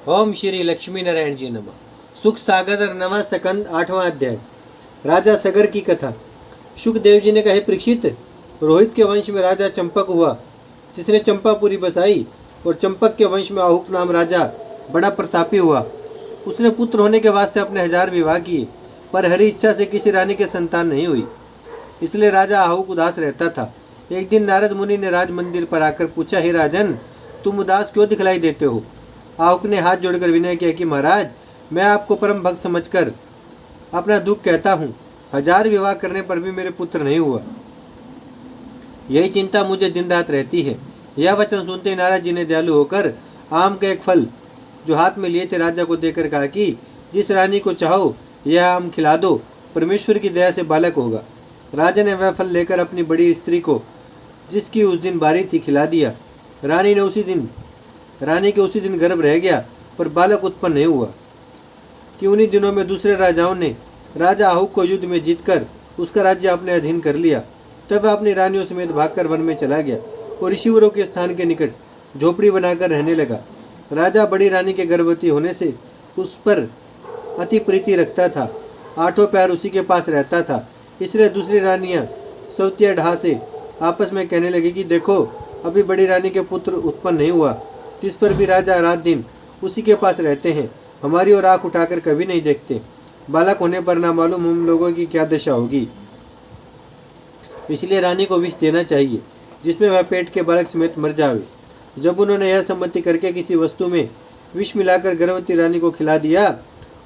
ओम श्री लक्ष्मी नारायण जी नमः। सुख सागर नवा सकंद 8वां अध्याय। राजा सगर की कथा। सुखदेव जी ने कहे, परीक्षित, रोहित के वंश में राजा चंपक हुआ, जिसने चंपापुरी बसाई, और चंपक के वंश में आहुक नाम राजा बड़ा प्रतापी हुआ। उसने पुत्र होने के वास्ते अपने 1000 विवाह किए, पर हरी इच्छा से किसी रानी के संतान नहीं हुई, इसलिए राजा आहुक उदास रहता था। एक दिन नारद मुनि ने राज मंदिर पर आकर पूछा, हे राजन, तुम उदास क्यों दिखलाई देते हो? आहुक ने हाथ जोड़कर विनय किया कि महाराज, मैं आपको परम भक्त समझकर अपना दुख कहता हूँ। 1000 विवाह करने पर भी मेरे पुत्र नहीं हुआ, यही चिंता मुझे दिन रात रहती है। यह वचन सुनते नारद जी ने दयालु होकर आम का एक फल जो हाथ में लिए थे राजा को देकर कहा कि जिस रानी को चाहो यह आम खिला दो, परमेश्वर की दया से बालक होगा। राजा ने वह फल लेकर अपनी बड़ी स्त्री को, जिसकी उस दिन बारी थी, खिला दिया। रानी के उसी दिन गर्भ रह गया, पर बालक उत्पन्न नहीं हुआ। कि उन्हीं दिनों में दूसरे राजाओं ने राजा आहुक को युद्ध में जीतकर उसका राज्य अपने अधीन कर लिया। तब वह अपनी रानियों समेत भागकर वन में चला गया और ऋषिवरों के स्थान के निकट झोपड़ी बनाकर रहने लगा। राजा बड़ी रानी के गर्भवती होने से उस पर अति प्रीति रखता था। 8 पैर उसी के पास रहता था, इसलिए दूसरी रानियां सौतिया ढहा से आपस में कहने लगी कि देखो, अभी बड़ी रानी के पुत्र उत्पन्न नहीं हुआ, जिस पर भी राजा रात दिन उसी के पास रहते हैं, हमारी ओर आँख उठाकर कभी नहीं देखते। बालक होने पर ना मालूम हम लोगों की क्या दशा होगी। इसलिए रानी को विष देना चाहिए, जिसमें वह पेट के बालक समेत मर जावे। जब उन्होंने यह सम्मति करके किसी वस्तु में विष मिलाकर गर्भवती रानी को खिला दिया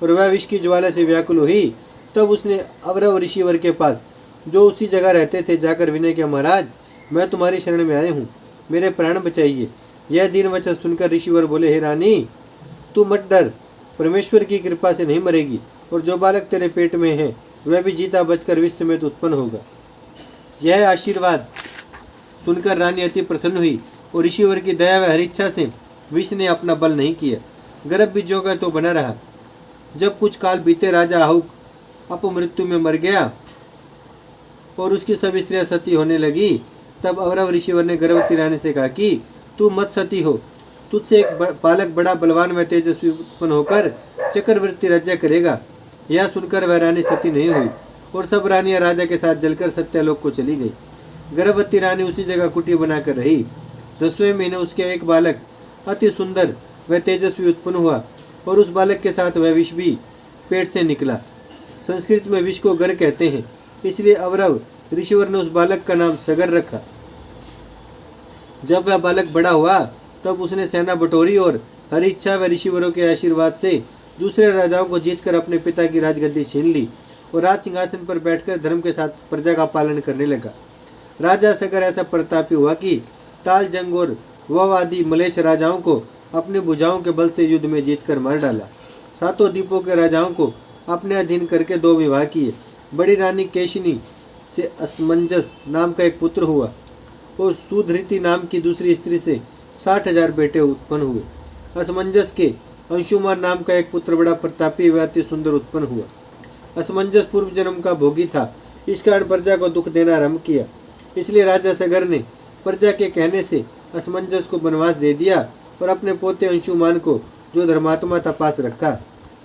और वह विष की ज्वाला से व्याकुल हुई, तब उसने अवरव ऋषिवर के पास, जो उसी जगह रहते थे, जाकर विनय किया, महाराज, मैं तुम्हारी शरण में आए हूँ, मेरे प्राण बचाइए। यह दीन वचन सुनकर ऋषिवर बोले, हे रानी, तू मत डर, परमेश्वर की कृपा से नहीं मरेगी, और जो बालक तेरे पेट में है वह भी जीता बचकर विष समेत उत्पन्न होगा। यह आशीर्वाद सुनकर रानी अति प्रसन्न हुई और ऋषिवर की दया व हरिच्छा से विष ने अपना बल नहीं किया। गर्भ भी जो का तो बना रहा। जब कुछ काल बीते, राजा आहुक अपमृत्यु में मर गया और उसकी सब स्त्रियां सती होने लगी। तब अवरव ऋषिवर ने गर्भवती रानी से कहा कि तू मत सती हो, तुझसे एक बालक बड़ा बलवान व तेजस्वी उत्पन्न होकर चक्रवर्ती राज्य करेगा। यह सुनकर वह रानी सती नहीं हुई और सब रानियां राजा के साथ जलकर सत्यालोक को चली गई। गर्भवती रानी उसी जगह कुटी बनाकर रही। 10वें महीने उसके एक बालक अति सुंदर व तेजस्वी उत्पन्न हुआ और उस बालक के साथ वह विष भी पेट से निकला। संस्कृत में विष को गर कहते हैं, इसलिए अवरव ऋषिवर ने उस बालक का नाम सगर रखा। जब वह बालक बड़ा हुआ तब उसने सेना बटोरी और हरि इच्छा व ऋषिवरों के आशीर्वाद से दूसरे राजाओं को जीतकर अपने पिता की राजगद्दी छीन ली और राज सिंहासन पर बैठकर धर्म के साथ प्रजा का पालन करने लगा। राजा सगर ऐसा प्रतापी हुआ कि ताल, जंग और वव आदि मलेच्छ राजाओं को अपनी भुजाओं के बल से युद्ध में जीतकर मार डाला। 7 द्वीपों के राजाओं को अपने अधीन करके 2 विवाह किए। बड़ी रानी केशिनी से असमंजस नाम का एक पुत्र हुआ और सुधृति नाम की दूसरी स्त्री से 60,000 बेटे उत्पन्न हुए। असमंजस के अंशुमान नाम का एक पुत्र बड़ा प्रतापी व अति सुंदर उत्पन्न हुआ। असमंजस पूर्व जन्म का भोगी था, इस कारण प्रजा को दुख देना आरंभ किया। इसलिए राजा सगर ने प्रजा के कहने से असमंजस को वनवास दे दिया और अपने पोते अंशुमान को, जो धर्मात्मा था, पास रखा।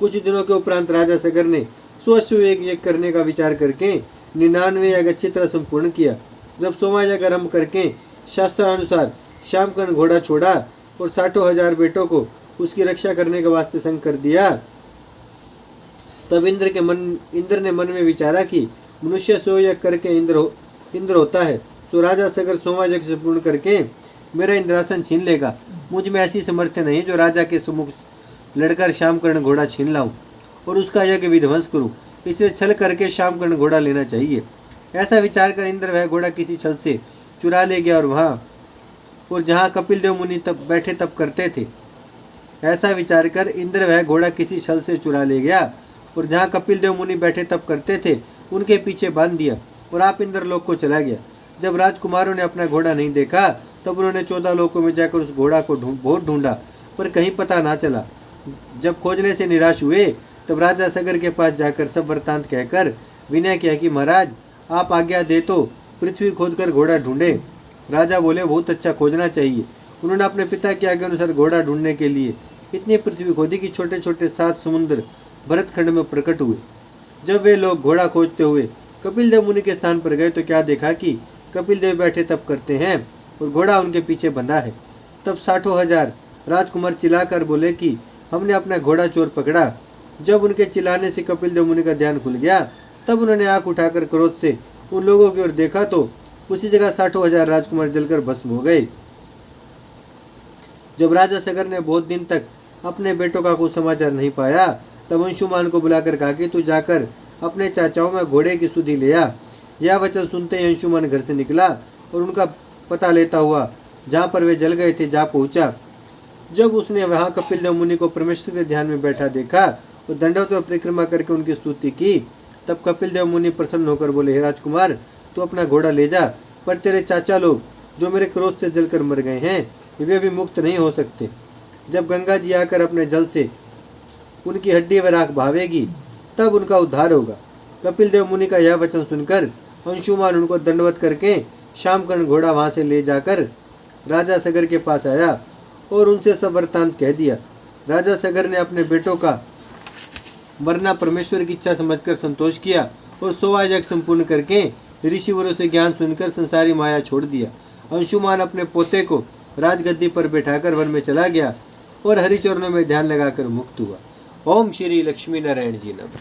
कुछ दिनों के उपरांत राजा सगर ने 100 यज्ञ करने का विचार करके 99 यज्ञ अच्छी तरह संपूर्ण किया। जब 100वां यज्ञ आरंभ करके शास्त्रानुसार श्यामकर्ण घोड़ा छोड़ा और 60,000 बेटों को उसकी रक्षा करने के वास्ते संग कर दिया, तब इंद्र ने मन में विचारा कि मनुष्य 100 यज्ञ करके इंद्र होता है, सो राजा सगर 100वां यज्ञ संपूर्ण करके मेरा इंद्रासन छीन लेगा। मुझ में ऐसी समर्थ्य नहीं जो राजा के सम्मुख लड़कर श्यामकर्ण घोड़ा छीन लाऊं और उसका यज्ञ विध्वंस करूं, इसलिए छल करके श्यामकर्ण घोड़ा लेना चाहिए। ऐसा विचार कर इंद्र वह घोड़ा किसी छल से चुरा ले गया और जहाँ कपिल देव मुनि तब बैठे तब करते थे। ऐसा विचार कर इंद्र वह घोड़ा किसी छल से चुरा ले गया और जहाँ कपिल देव मुनि बैठे तब करते थे उनके पीछे बांध दिया और आप इंद्रलोक को चला गया। जब राजकुमारों ने अपना घोड़ा नहीं देखा तब उन्होंने 14 लोकों में जाकर उस घोड़ा को बहुत ढूंढा, पर कहीं पता ना चला। जब खोजने से निराश हुए तब राजा सगर के पास जाकर सब वृत्तांत कहकर विनय किया कि महाराज, आप आज्ञा दे तो पृथ्वी खोदकर घोड़ा ढूंढे। राजा बोले, बहुत अच्छा खोजना चाहिए। उन्होंने अपने पिता की आज्ञा अनुसार घोड़ा ढूंढने के लिए इतनी पृथ्वी खोदी कि छोटे छोटे 7 समुद्र भरतखंड में प्रकट हुए। जब वे लोग घोड़ा खोजते हुए कपिल देव मुनि के स्थान पर गए तो क्या देखा कि कपिल देव बैठे तप करते हैं और घोड़ा उनके पीछे बंधा है। तब 60,000 राजकुमार चिल्लाकर बोले कि हमने अपना घोड़ा चोर पकड़ा। जब उनके चिल्लाने से कपिल देव मुनि का ध्यान खुल गया तब उन्होंने आंख उठाकर क्रोध से उन लोगों की ओर देखा तो उसी जगह 60,000 राजकुमार जलकर भस्म हो गए। जब राजा सगर ने बहुत दिन तक अपने बेटों का कोई समाचार नहीं पाया तब अंशुमान को बुलाकर कहा कि तू जाकर अपने चाचाओं में घोड़े की सुधि ले आ। यह वचन सुनते ही अंशुमान घर से निकला और उनका पता लेता हुआ जहाँ पर वे जल गए थे जा पहुँचा। जब उसने वहाँ कपिल देव मुनि को परमेश्वर के ध्यान में बैठा देखा और दंडवत में परिक्रमा करके उनकी स्तुति की तब कपिल देव मुनि प्रसन्न होकर बोले, हे राजकुमार, तू अपना घोड़ा ले जा, पर तेरे चाचा लोग जो मेरे क्रोध से जलकर मर गए हैं वे भी मुक्त नहीं हो सकते। जब गंगा जी आकर अपने जल से उनकी हड्डी व राख भावेगी तब उनका उद्धार होगा। कपिल देव मुनि का यह वचन सुनकर अंशुमान उनको दंडवत करके शामकर्ण घोड़ा वहां से ले जाकर राजा सगर के पास आया और उनसे सब वृत्तांत कह दिया। राजा सगर ने अपने बेटों का मरना परमेश्वर की इच्छा समझकर संतोष किया और 100 यज्ञ संपूर्ण करके ऋषिवरों से ज्ञान सुनकर संसारी माया छोड़ दिया। अंशुमान अपने पोते को राजगद्दी पर बैठाकर वन में चला गया और हरिचरणों में ध्यान लगाकर मुक्त हुआ। ओम श्री लक्ष्मी नारायण जी नमः।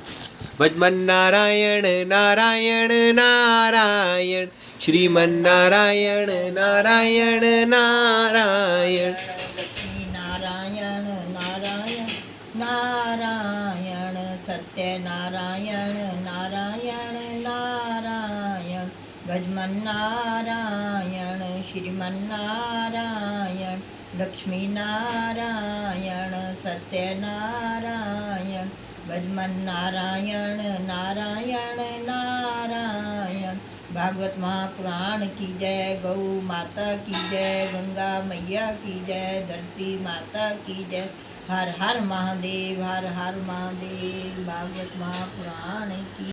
भजमन नारायण नारायण नारायण, श्रीमन नारायण नारायण नारायण, लक्ष्मी नारायण नारायण नारायण, सत्य नारायण नारायण नारायण, भजमन नारायण श्रीमन नारायण, लक्ष्मी नारायण सत्य नारायण, भजमन नारायण नारायण नारायण। भागवत महापुराण की जय, गौ माता की जय, गंगा मैया की जय, धरती माता की जय। हर हर महादेव, हर हर महादेव। भागवत महापुराण की